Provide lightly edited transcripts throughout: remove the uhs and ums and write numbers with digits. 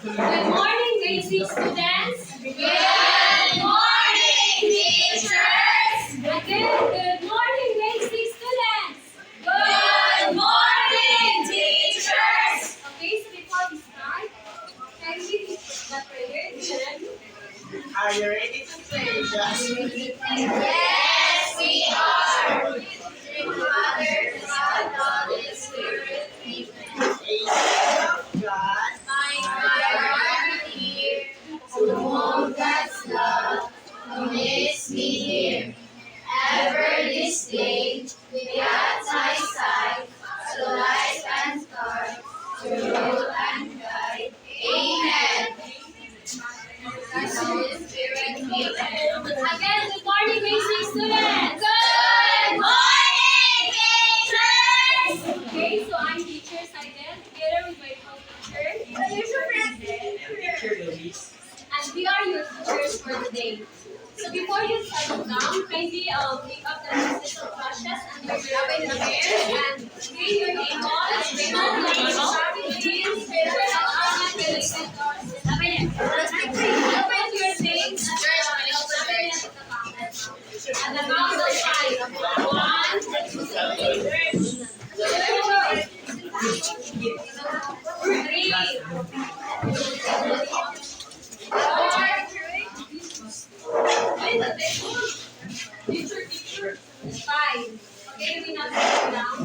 Good morning, basic students. Good morning, teachers! Again, good morning, basic students. Good morning, teachers! Okay, so before we start, can we read the prayer? Are you ready to play, Josh? Yes, we are! Father, Son, Holy Spirit, amen. Angel of God, My heart here, to whom God's love makes me hear. Ever this day, be at my side, so light and dark, to rule and guide. Amen. Holy Spirit, amen. Again, good morning, basic students. Good morning, teachers! Okay, so I'm teacher Saidel, together with my co-teacher, Teacher Luis. and we are your teachers for today. So before you settle down, kindly pick up the pieces of brushes and your hair and clean your nail polish, remove the please, open your things and the mouth will shine. 1, 2, 3, 4, 5. Okay, we now sit down.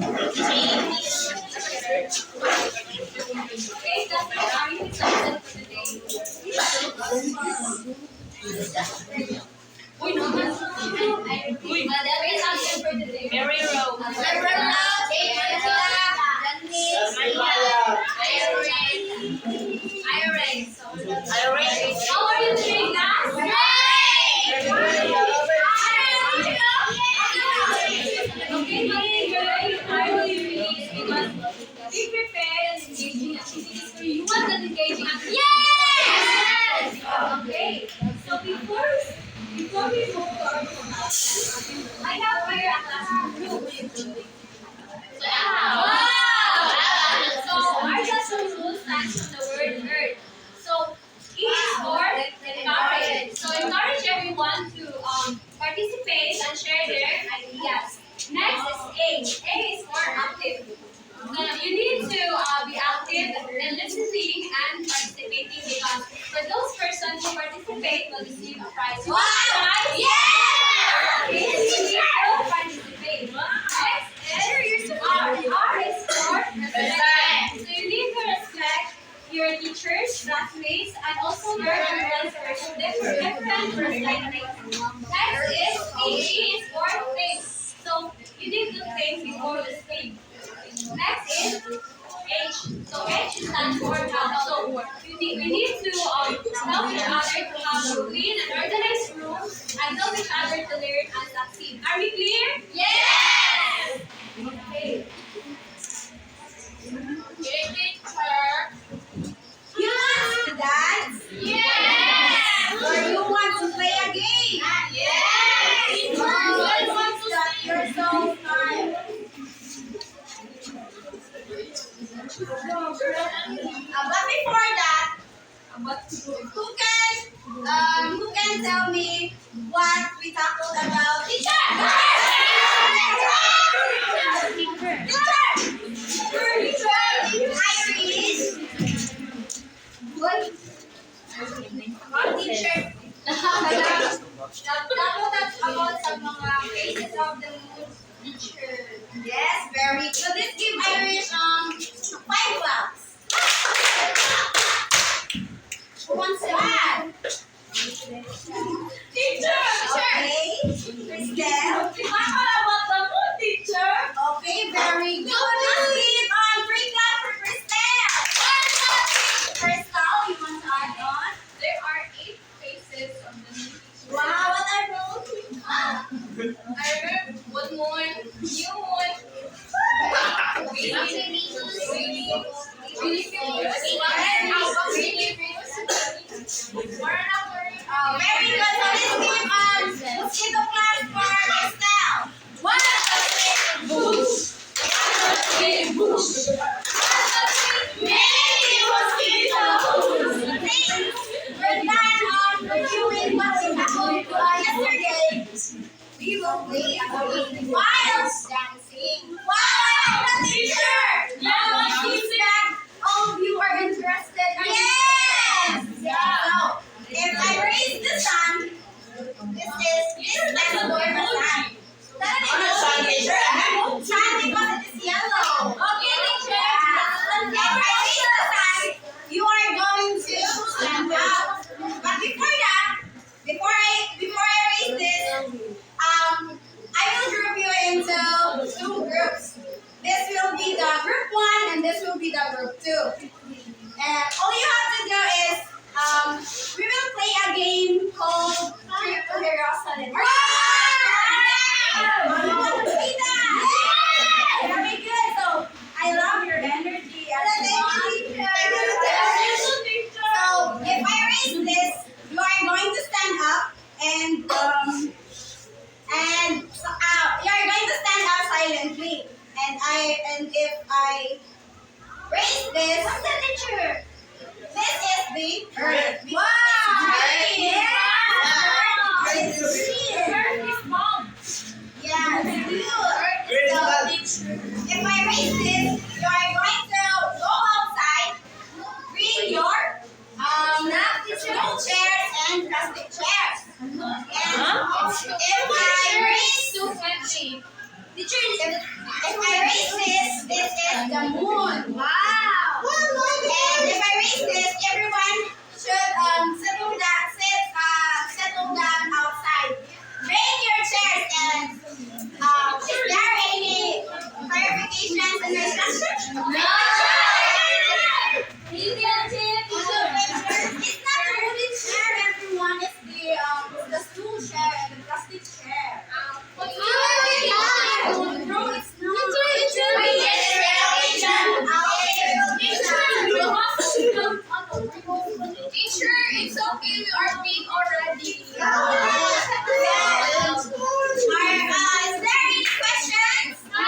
Okay, that's our reading lesson for today. Uy, no, that's Uy, wait again for today. Mary Rose. How are you today, guys? Okay, I will release because we prepare engaging activities for you. What does engaging activities? Yes! Okay, so before we move to our class, I have here a classroom group. Wow! So our classroom rule stands from the word earth. So E is for encourage. So encourage everyone to participate and share their ideas. Next is A. A is for active. You need to be active in listening and participating because for those persons who participate will receive a prize. You want a prize? Yeah! Okay, so you need to participate. Next is R. R is for respect. So you need to respect your teachers, classmates, and also your friends for different perspectives. Next is P. P is for think. So you need to think before you speak. Next is H. So H stands for help. So we need to help each other to have a clean and organized room and help each other to learn and succeed. Are we clear? Yes! Okay. You want to dance? Yes! Or you want to play a game? Yes! That you're so smart. But before that, who can tell me what we tackled about? Teacher! Iris. What? Teacher. Tackled about some mga phases of the moon. Teacher. Yes, very good. Let's give Irish 5 claps. Who wants to add? Teacher! Okay. Christelle. Teacher! Okay, very good. Let's give 3 claps for Christelle. Crystal, you want to add on? There are 8 faces of the moon. Wow, what are those? Iron, one moon, new moon. Very good. So let's give mosquito clap for Christelle. 1, 2, 3, boosh. 1, 2, 3, many mosquitoes. teacher. This is the earth. Wow! Yeah! Earth is here. Earth is bomb. Yeah, good. Very So, good. if I raise this, you are going to go outside, bring your stool chairs and plastic chairs. And if I raise Too heavy. teacher, if I raise this is the moon. Wow! And if I raise this, everyone should settle down outside. Bring your chairs and is there any clarifications in the instructions? It's not a wooden chair, everyone. It's the stool chair and the plastic chair. No, it's not. Teacher, it's okay. We are big already. Is there any questions? No.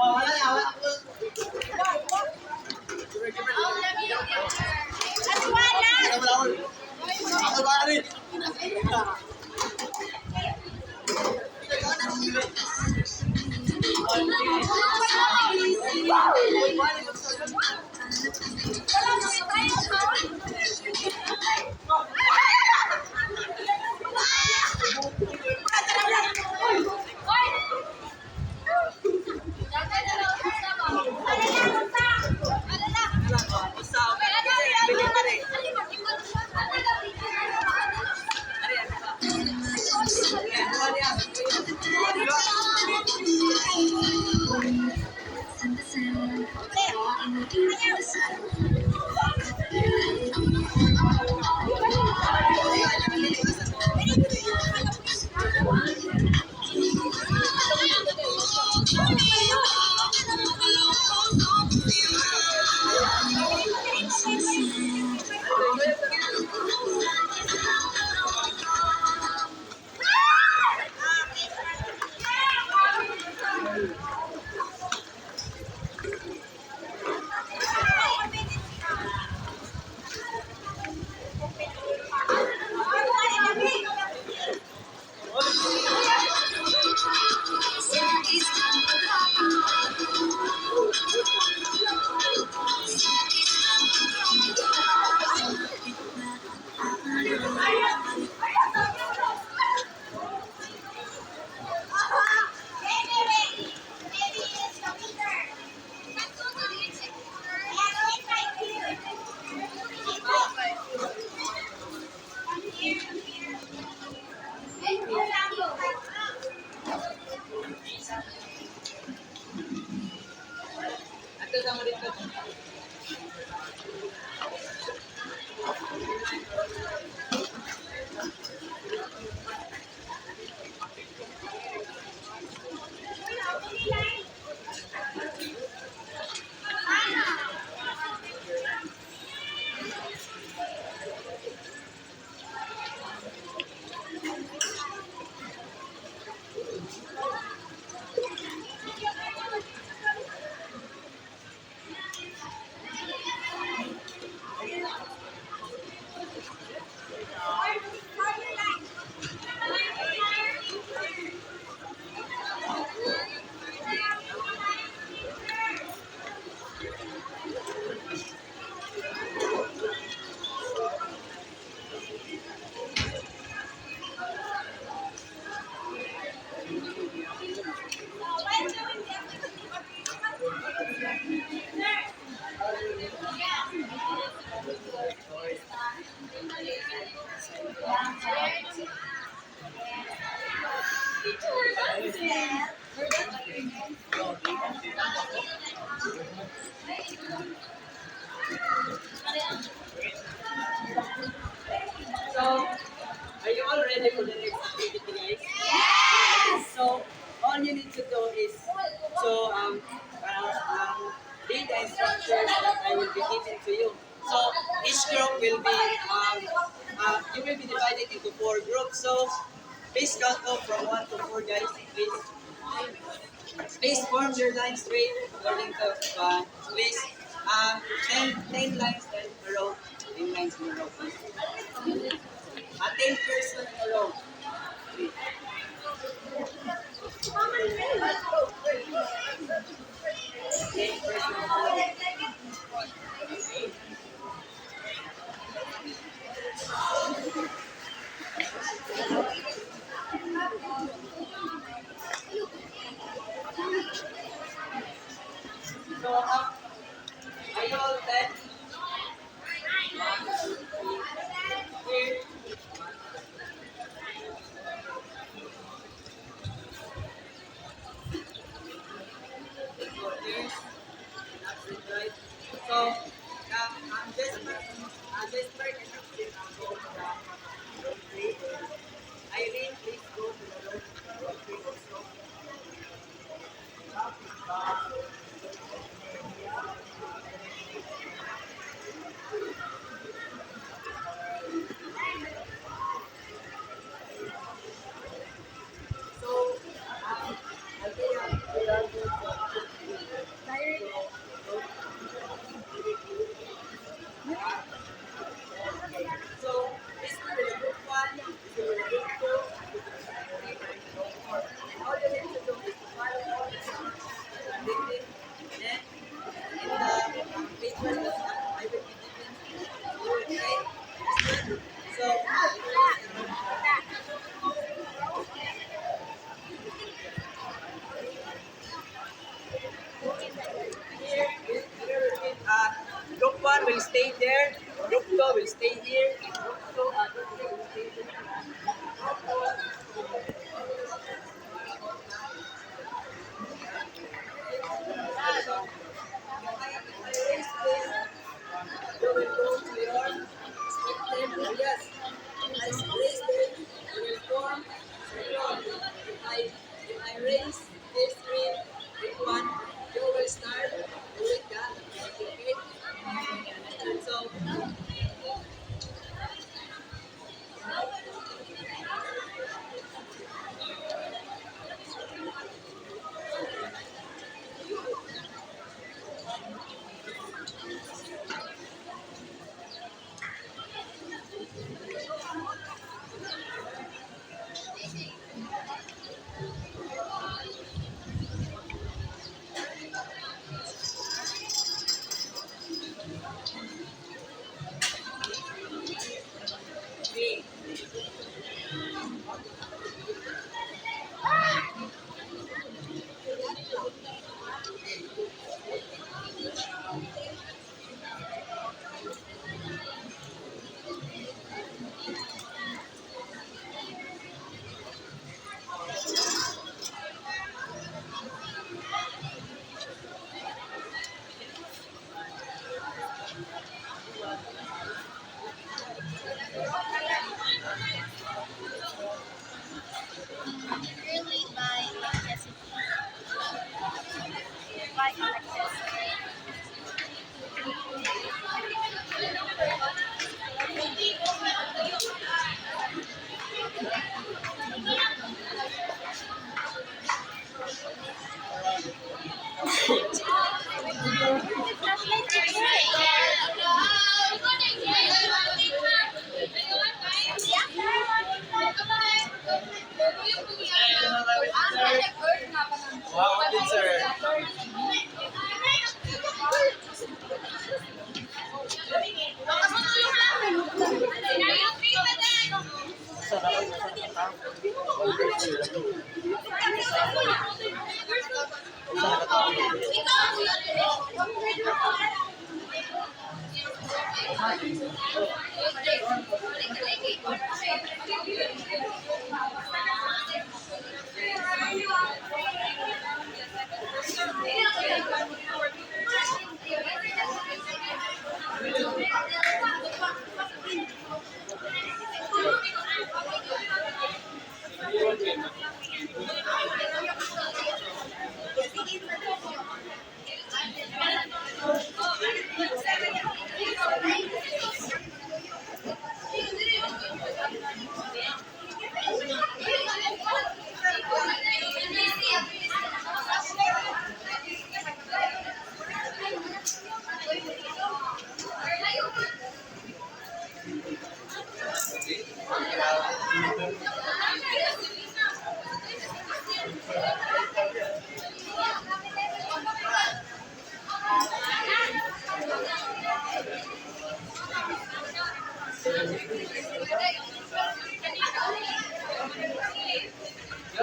Oh, wala na, wala. Ako ba rin? Ito sa mo dito. So, are you all ready for the next activity, guys? So, all you need to do is read the instructions that I will be giving to you. So, each group will be you will be divided into 4 groups. So, please count off from 1 to 4, guys. Please form your line straight according to please 10 lines in a row. 10 lines in a row, please. 10 person in a row. Please. 10 person in a row. So, are you all set? Here. So, here's that's it, right? So, just break it up. Go to the room 3. Irene, please go to the room 3 also. So, so this is the group 1, this is the group 2, and all you need to do is to follow all the instructions that are written and in the papers that I will be giving to you, okay? So, group 1 will stay there, group 2 will stay here, and group 3 will stay there. So, you will go to your respective areas. As raise there, you will form circle. If I raise this green, green 1, you will start doing that. Okay? And so, You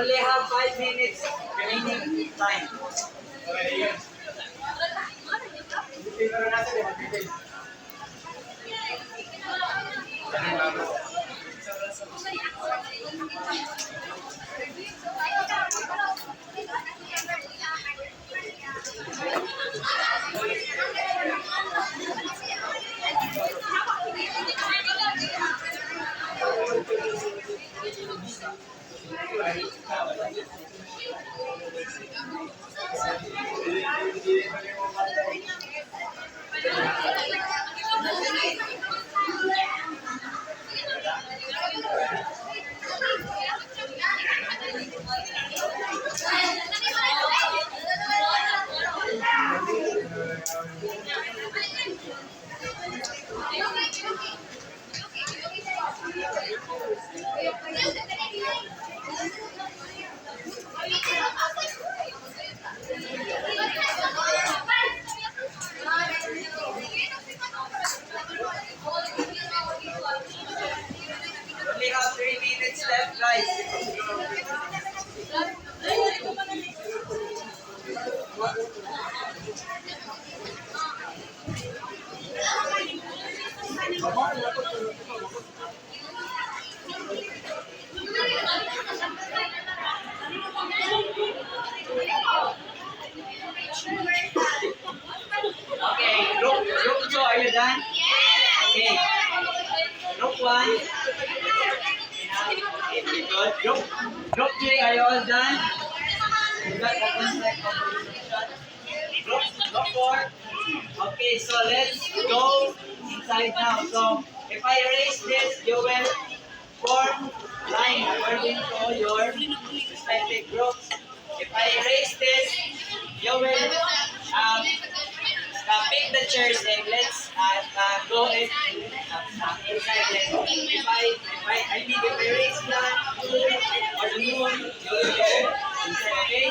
only have 5 minutes remaining time. You only have 3 minutes left, guys. Okay, group 2, are you done? Okay. Group 1. Okay, very good. Group 3, are you all done? You got the concept of resolution? Group 4. Okay, so let's go inside now. So, if I erase this, you will form line according to your respective groups. If I erase this, you will pick the chairs and let's go inside them. I mean, if I erase that, or the moon, you will go inside, okay?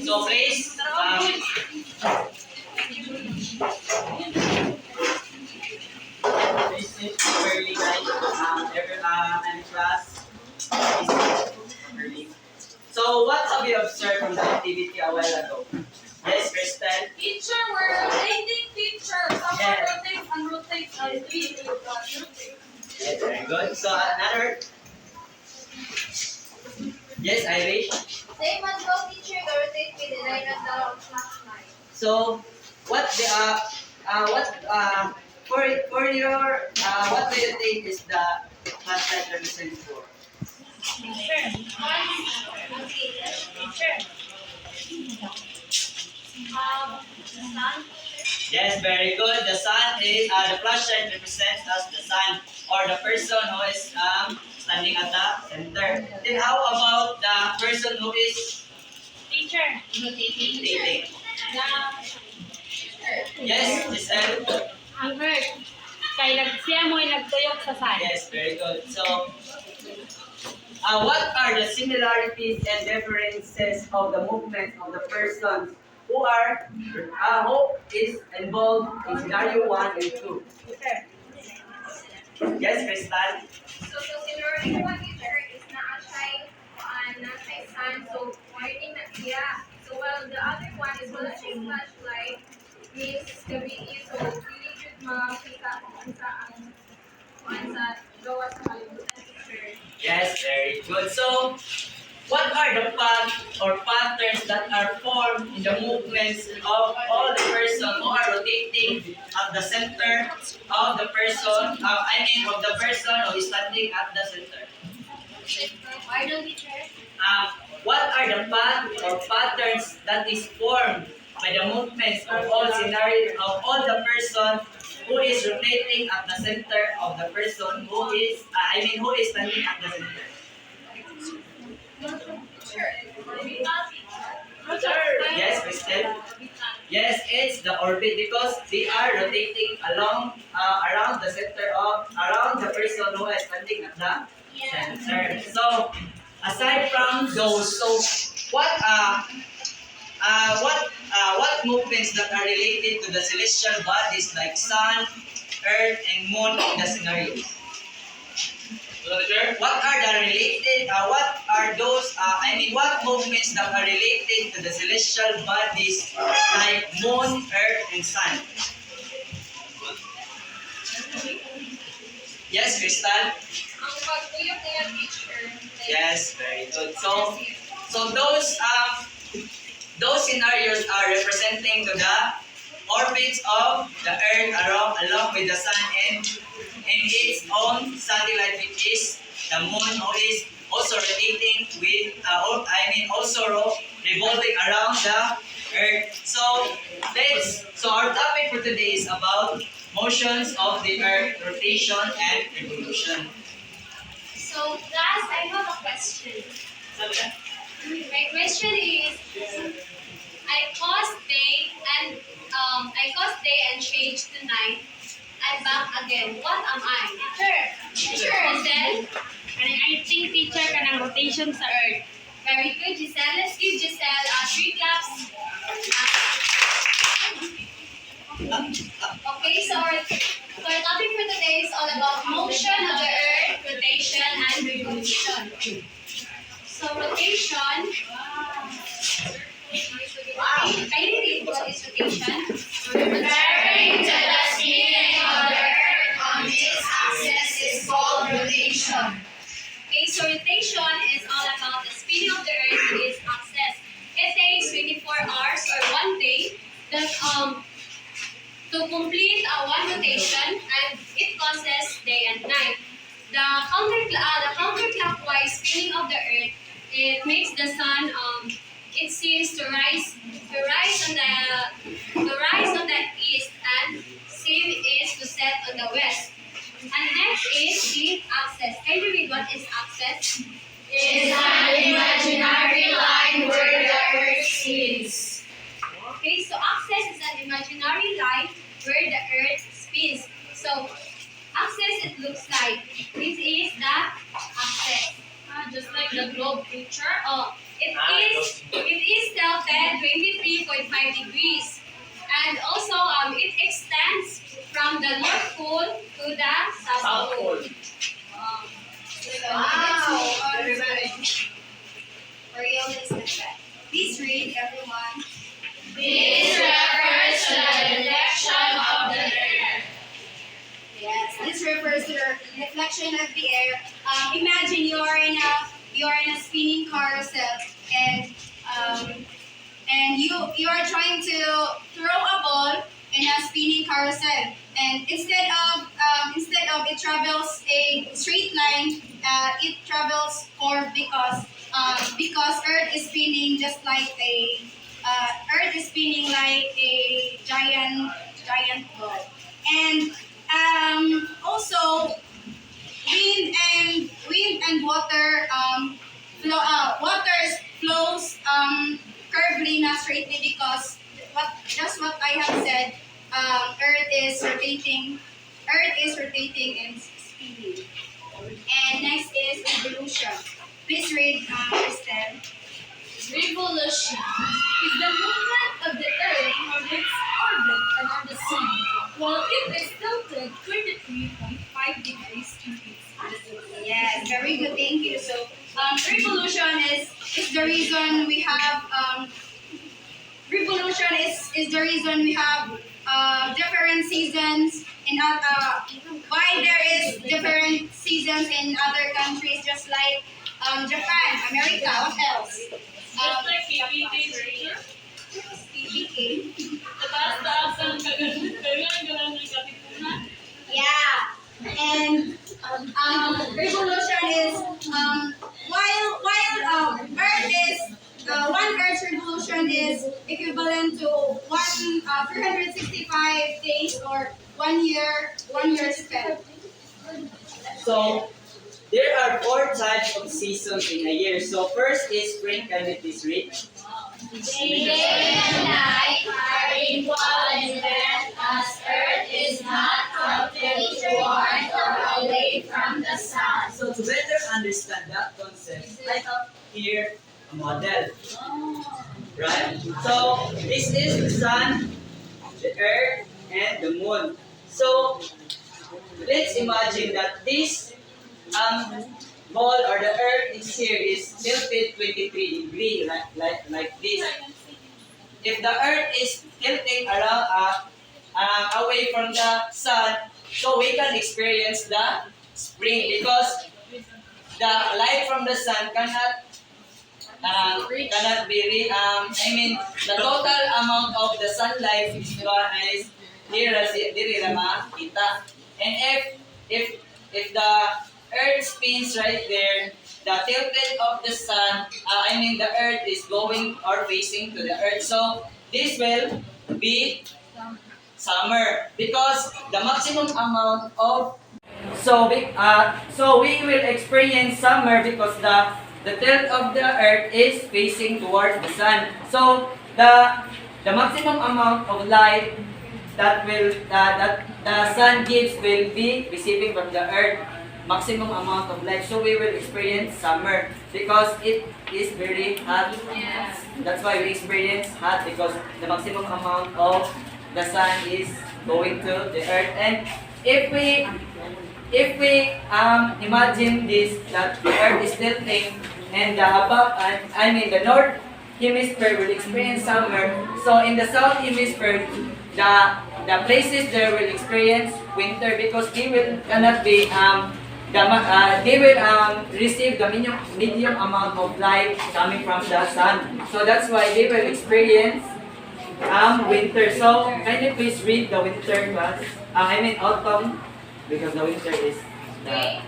So please, please sit early, guys. Every class, please sit early. So what have you observed from the activity a while ago? Yes, Kristen? Teacher, we're rotating teacher. Someone Yeah. rotates and rotates and we rotate. Yes, very good. So another. Yes, Irish. Same as go teacher, the rotate with the line of the flashlight. So what the for your what do you think is the flashlight represent for? Sun. Yes, very good. The sun is the flashlight represents us the sun or the person who is standing at the center. Then how about the person who is Teacher. rotating? Yes, Giselle. Ang hurt. Kaya siya mo nagtuyok sa sun. Yes, very good. So, what are the similarities and differences of the movements of the persons who is involved in scenario 1 and 2? Yes, Crystal. So scenario one teacher is na-assign sun, so morning na siya. So while the other one is wala siyang flashlight, means gabi so really good makita kung sa gawa sa kalibutan teacher. Yes, very good. So, what are the paths or patterns that are formed in the movements of all the person who are rotating at the center of the person, of the person who is standing at the center? Pardon teacher? What are the paths or patterns that is formed by the movements of all scenarios of all the person who is rotating at the center of the person who is who is standing at the center? Yes, Kristen. Yes, it's the orbit because they are rotating around the center of around the person who is standing at the center. So, aside from those, so what movements that are related to the celestial bodies like sun, earth, and moon in the scenario? What are the related? What are those? What movements that are related to the celestial bodies like moon, earth, and sun? Yes, Crystal. Ang pagtuyok niya teacher. Yes, very good. So those scenarios are representing to the orbits of the earth along with the sun and its own satellite, which is the moon, who is also rotating with also revolving around the earth. So our topic for today is about motions of the earth, rotation and revolution. So, class, I have a question. My question is, I caused day and change to night. I'm back again. What am I? Teacher. Giselle? I think teacher ka ng rotation sa earth. Very good, Giselle. Let's give Giselle 3 claps. Okay, so our topic for today is all about motion of the earth, rotation, and revolution. So rotation. Can you read what is rotation? Referring to the spinning of the earth on its axis is called rotation. Okay, so rotation is all about the spinning of the earth on its axis. It takes 24 hours or 1 day to complete one rotation, and it causes day and night. The counterclockwise spinning of the earth, it makes the sun it seems to rise on the east, and same is to set on the west. And next is the axis. Can you read what is axis? Is an imaginary line where the earth spins. Okay, so axis is an imaginary line where the earth spins. So axis, it looks like this is the axis. Just like the globe picture. It is tilted 23.5 degrees. And also it extends from the North Pole to the South Pole. Wow. Real revolution of the earth, imagine you're in a spinning carousel, and you are trying to throw a ball in a spinning carousel, and instead of it travels a straight line, it travels forward because Earth is spinning just like Earth is spinning like a giant ball, and also wind and water water flows curvely, not straightly, because what I have said, Earth is rotating and spinning. And next is evolution. Please read, Kristen. Revolution is the movement of the Earth on its orbit around the Sun, while it is tilted 23.5 degrees to its axis. Yes, very good. Thank you. So, revolution is the reason we have is the reason we have different seasons in why there is different seasons in other countries, just like Japan, America. What else? Just like PPT version, PPK. taas-taasan, kagalan ng katipunan. Yeah, and revolution is while Earth is one Earth's revolution is equivalent to 365 days or 1 year spent. So, there are 4 types of seasons in a year. So, first is spring. Can we please read? Day and night are equal in length as Earth is not tilted toward or away from the sun. So, to better understand that concept, I have here a model. Right? So, this is the sun, the earth, and the moon. So, let's imagine that this ball or the earth is here is tilted 23 degrees, like this. If the earth is tilting around away from the sun, so we can experience the spring because the light from the sun cannot the total amount of the sunlight is diri ra makita. And if the earth spins right there, the tilted of the sun, the earth is going or facing to the earth. So this will be summer because the maximum amount of so we will experience summer because the tilt of the earth is facing towards the sun. So the maximum amount of light that the sun gives will be receiving from the earth, maximum amount of light. So we will experience summer because it is very hot. Yes. That's why we experience hot because the maximum amount of the sun is going to the earth. And if we imagine this, that the earth is tilting and the north hemisphere will experience summer. So in the south hemisphere, the places there will experience winter because they will cannot be they will receive the medium amount of light coming from the sun. So that's why they will experience winter. So can you please read the winter class? Autumn, because the winter is Day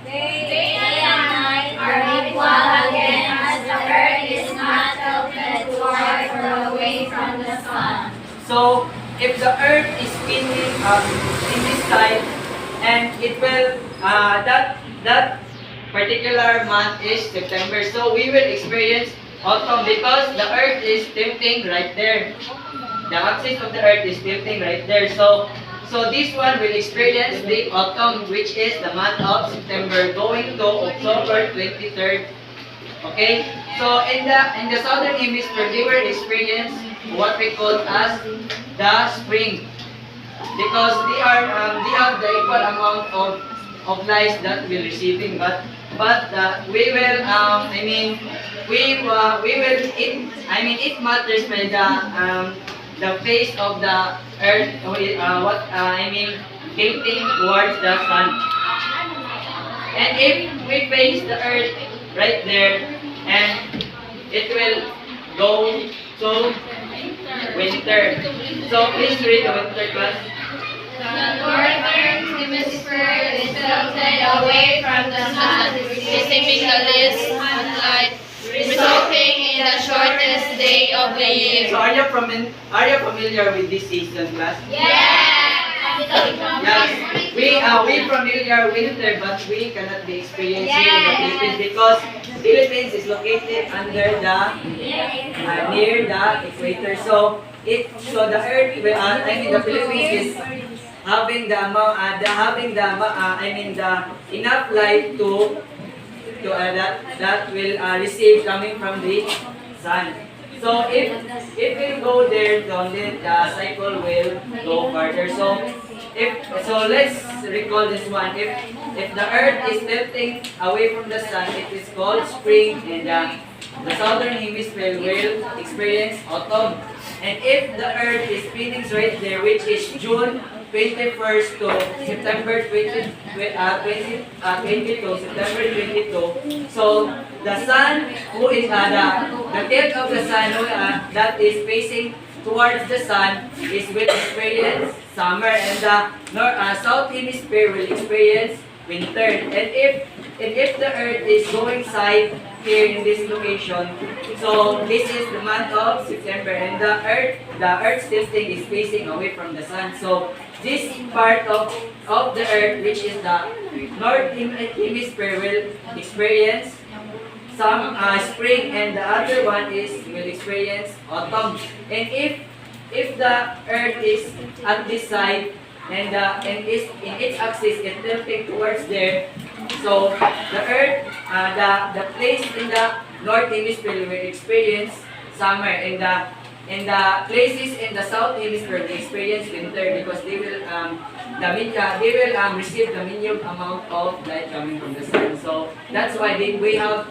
and night are equal again as the earth is not tilted toward or away from the sun. So, if the earth is spinning in this side, and it will, that particular month is September. So, we will experience autumn because the earth is tilting right there. The axis of the earth is tilting right there. So this one will experience the autumn, which is the month of September, going to October 23rd. Okay? So in the southern hemisphere, they will experience what we call as the spring, because they have the equal amount of light that we're receiving. But we will it matters by the face of the earth, tilting towards the sun. And if we face the earth right there, and it will go to winter. So please read the winter class. The northern hemisphere is tilted away from the sun, receiving the least sunlight, resulting in the shortest day of the year. So are you familiar with this season, class? Yes, we familiar winter, but we cannot be experiencing in the Philippines because Philippines is located under the near the equator. So the earth, the Philippines is having the amount, the enough light to that will receive coming from the sun. So if we go there, then the cycle will go further. So let's recall this one. If the earth is tilting away from the sun, it is called spring, and the southern hemisphere will experience autumn. And if the earth is spinning right there, which is June 21st to September 22, September 22. So the sun, who is the tilt of the sun, that is facing towards the sun, will experience summer, and the south hemisphere will experience winter. And if the earth is going side here in this location, so this is the month of September, and the earth's tilting is facing away from the sun. So this part of the earth, which is the north hemisphere, will experience some spring, and the other one will experience autumn. And if the earth is at this side, and is in its axis is tilting towards there, so the earth, the place in the north hemisphere will experience summer, and the places in the south hemisphere will experience winter, because they will receive the minimum amount of light coming from the sun. So that's why we have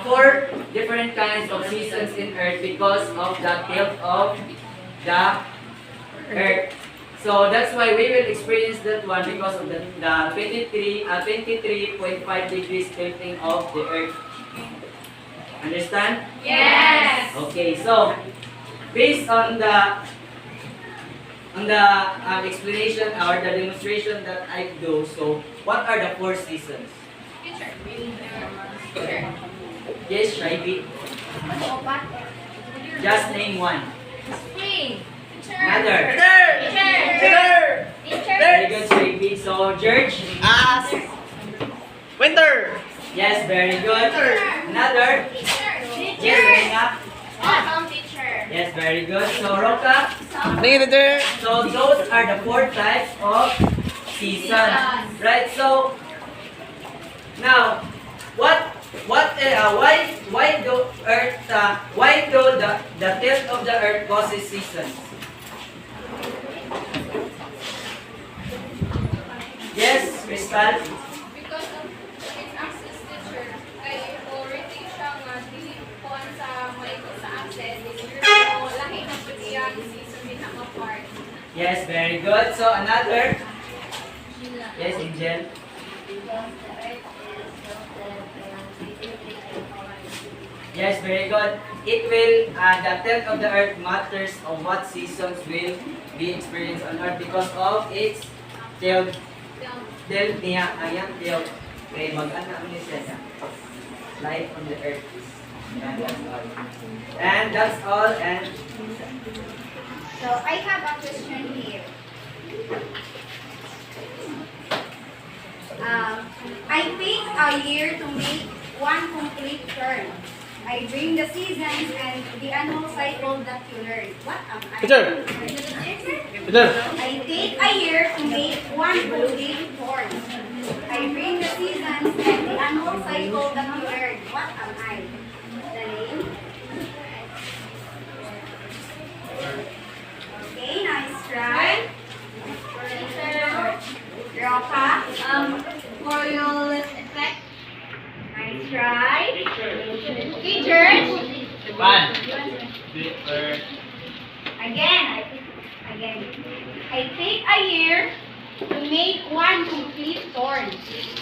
4 different kinds of seasons in earth, because of the tilt of the earth. So that's why we will experience that one, because of the 23.5 degrees tilting of the earth. Understand? Yes. Okay, so based on the explanation or the demonstration that I do, so what are the 4 seasons? Yes, Shrivi. Just name one. Spring. Another. Teacher. Very good, Shrivi. So, George? Winter. Yes, very good. Another? Yes, Rena? Autumn teacher. Yes, very good. So, Roka? Winter. So, those are the 4 types of seasons. Right? So, now, why do the tilt of the earth causes seasons? Yes, Crystal? Because of its access teacher, kay rotate siya nga dili kuan sa may sa access. So lahi na pud iya season din ang part. Yes, very good. So, another? Yes, Angel? Yes, very good. It will, the tilt of the earth matters of what seasons will be experienced on earth because of its tilt. Tilt niya, ayan, tilt. Okay, mag-ana ang niya. Light on the earth. And that's all. And that's all. And So I have a question here. I take a year to make one complete term. I bring the seasons and the annual cycle that you learn. What am I? Teacher. Winter. I take a year to make one complete term. I bring the seasons and the annual cycle that you learn. What am I? The name? Okay, nice try. Roka. Coriolis effect. Nice try. Teacher. one. Again. I take a year to make one complete thorn.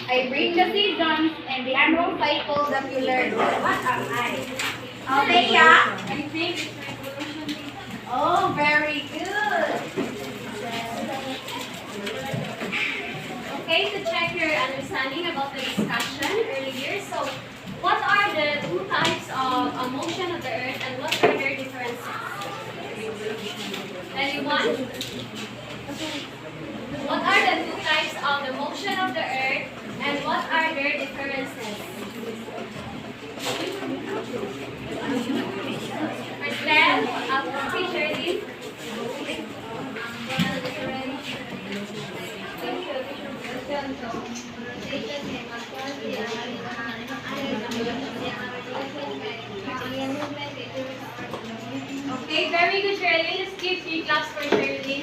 I bring the seasons and the annual cycle that you learn. What am I? Althea? I think it's revolution. Oh, very good. Okay, to check your understanding about the discussion earlier. So, what are the two types of motion of the earth and what are their differences? Anyone? What are the two types of the motion of the earth and what are their differences? Marcel, teacher Lee. Okay, very good, Shirley. Let's give 3 claps for Shirley.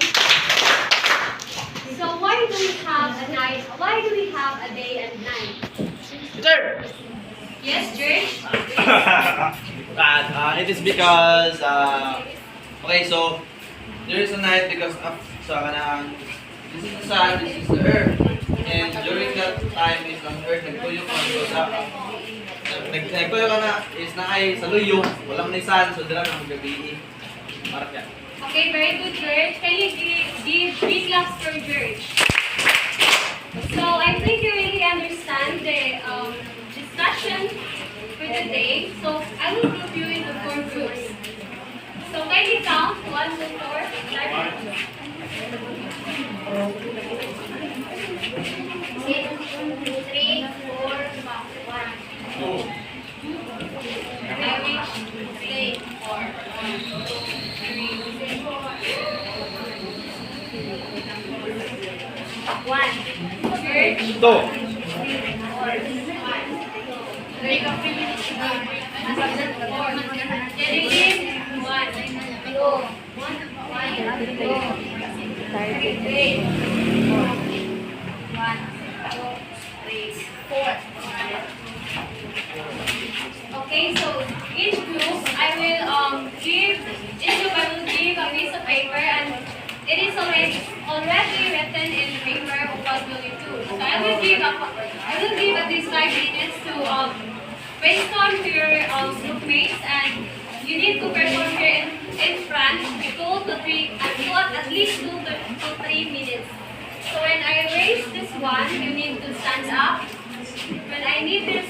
So why do we have a night? Why do we have a day and night? Sir! Yes, George? It is because, okay, so, there is a night because of, this is the sun, this is the earth. And during that time is ang earth, nagtuyo ka, so nagtuyo ka na, is na ay sa luyo, walang ni sun, so dira na magabi. Parang yan. Okay, very good, George. Can you give 3 claps for George? So I think you really understand the discussion for the day. So I will group you into 4 groups. So can you count 1 to 4? Start. 3, 4, 1. Very good. 4. One. George. Ito! Okay, so each group I will give a piece of paper and it is already written in paper of what will you do. So I will give at least 5 minutes to brainstorm to your groupmates and you need to perform here in front 2 to 3 at least 2 to 3 minutes. So when I raise this one, you need to stand up. When I need this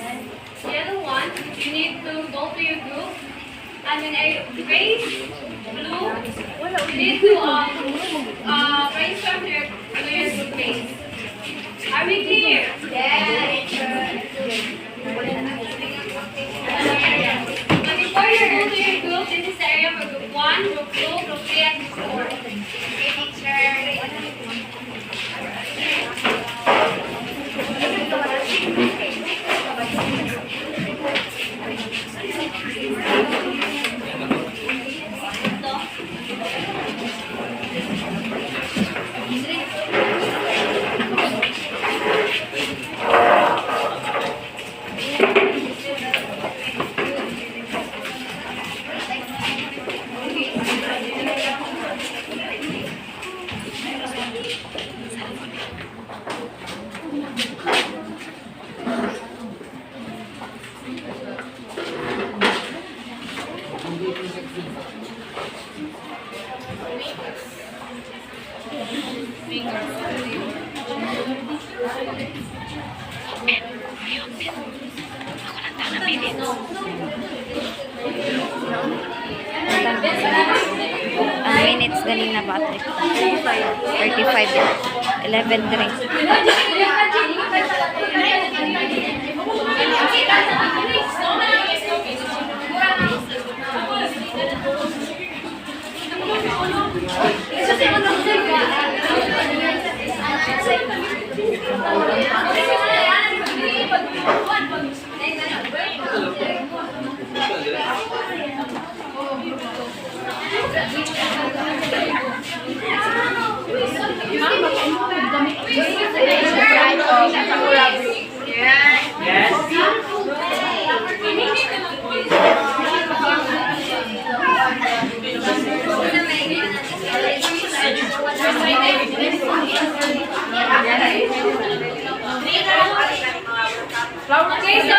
yellow one, you need to go to your group. And when I raise blue, you need to brainstorm to your groupmates. Are we clear? Yes. But before you go to your group, this is the area for group 1, group 2, group 3, and group Ang minutes dali na battery. 35. 11 drinks. Yeah. Okay, so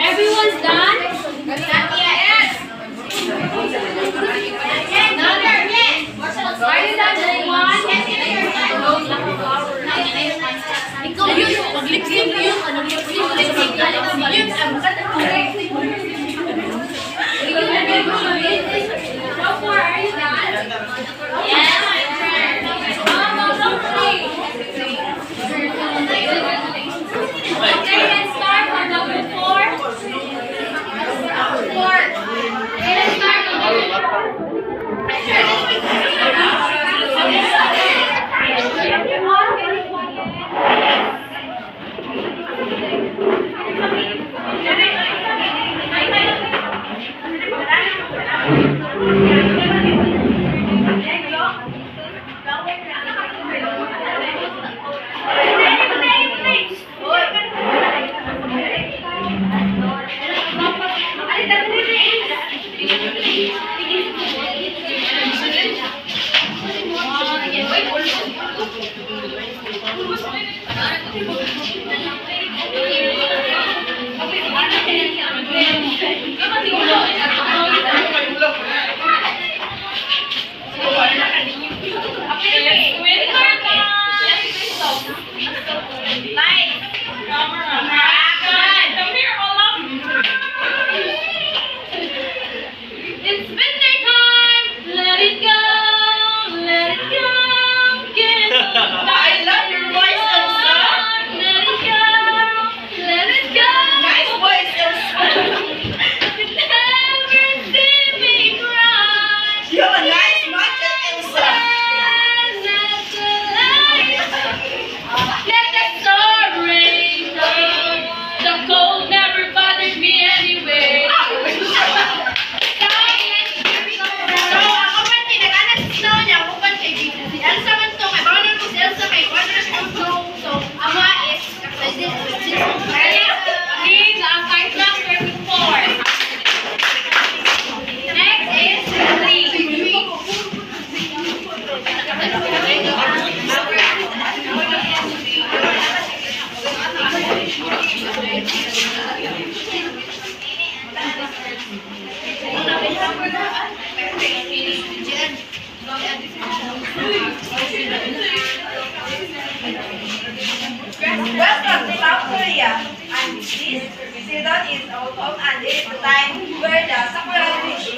everyone's done? Not yet. Not yet. Are you done with one? Ikaw yun, mag-lip-sync yun. Ano lip-sync? Lip-sync ka lang. Yun, Go for, are you done? Yes, my turn. Okay, let's start on number 4. 4. Okay, let's start on number It's winter time. Let it go. Let it go. Get I love your voice, Elsa. Let it go. Let it go. Nice voice, Elsa. Never see me cry. You have a nice magic, Elsa. Let the sun rain down. The cold never bothered me anyway. So, ako man, tinaganan sa snow niya. Ako man, kay si Elsa man to. May bawal ko si Elsa kay Wonders of Snow. So, ako is, These are 5 blocks for 4. Next is 3. Welcome to South Korea. And this season is autumn and it is the time where the sakura fish.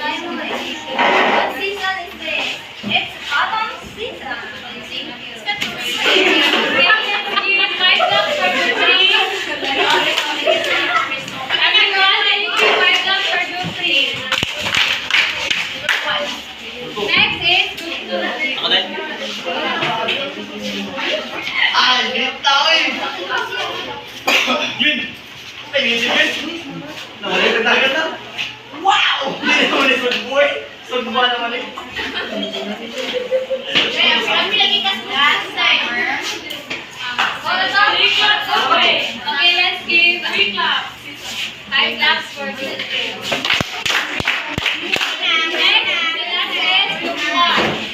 what season is this? It's autumn season. Give 5 blocks for 3. Everyone, I need 5 blocks for group 3. Next is group 2. Ako din. Ah, ganit tao eh. Yun! Ay, yun yun. Nawalay ka dagat na. Wow! Hindi naman yung good boy. Sugba naman eh. Kami lagi kas last timer. Okay, let's give 3 claps. 5 claps for group 3. Next is group 1.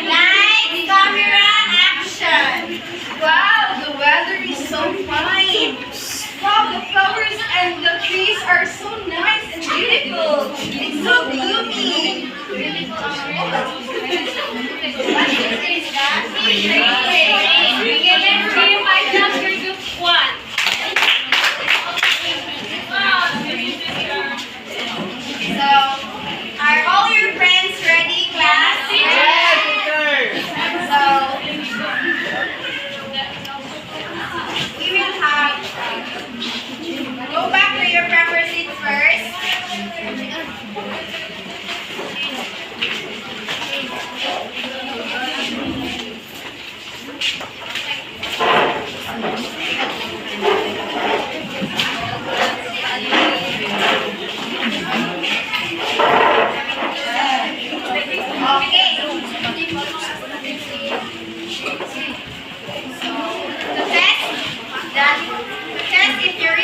Lights, camera, action. Wow, the weather is so fine. Wow, the flowers and the trees are so nice and beautiful. It's so gloomy. Okay, let's give 5 claps for group 1. So, are all your friends ready, class? So, we will have, go back to your proper seats first.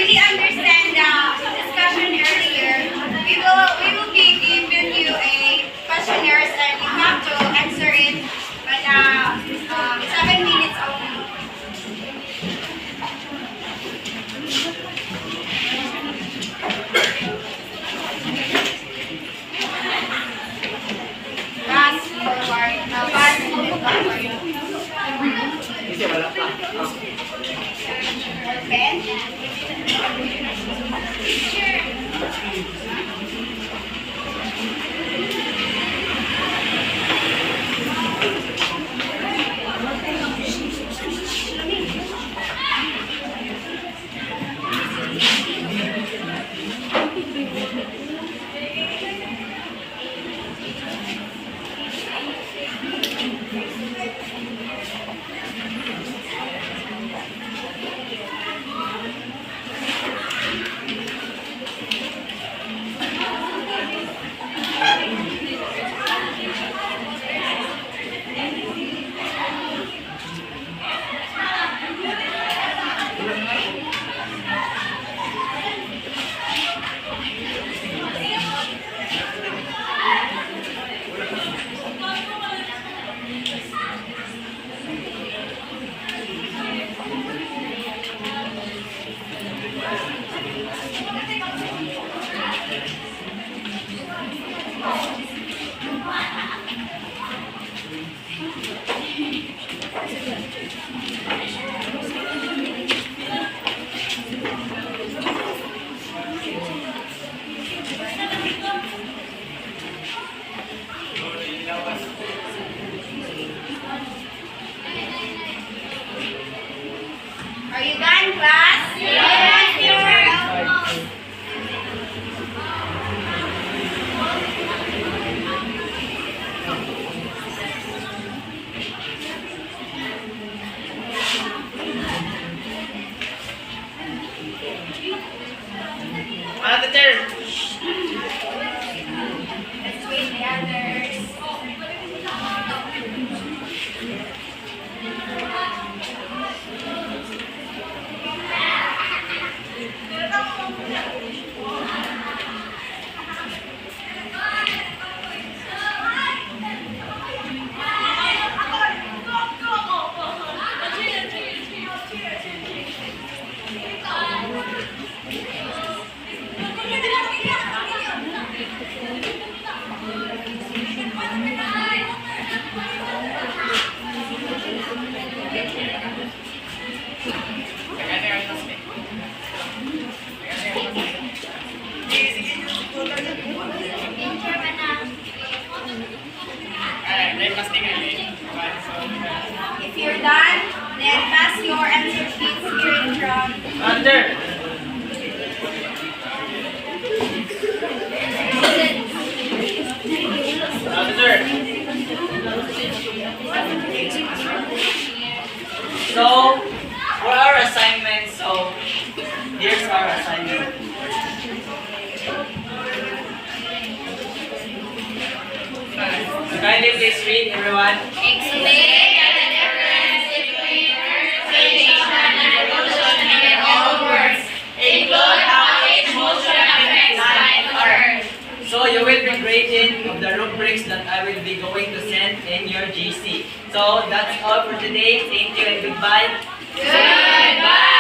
really understand the discussion earlier, we will be giving you a questionnaire and you have to answer it in 7 minutes only. Pass forward. Pass forward. Kasi wala pa. Pen. Are you done, class? Yes, sir. Ano teacher? Let's wait the others. If you're done, then pass your answer sheets here in front. Under. Under. So, for our assignment, here's our assignment. Kindly please read, everyone. Explain the difference between representation and evolution in your own words. Include how each motion affects life on Earth. So you will be grading of the rubrics that I will be going to send in your GC. So that's all for today. Thank you and goodbye. Goodbye.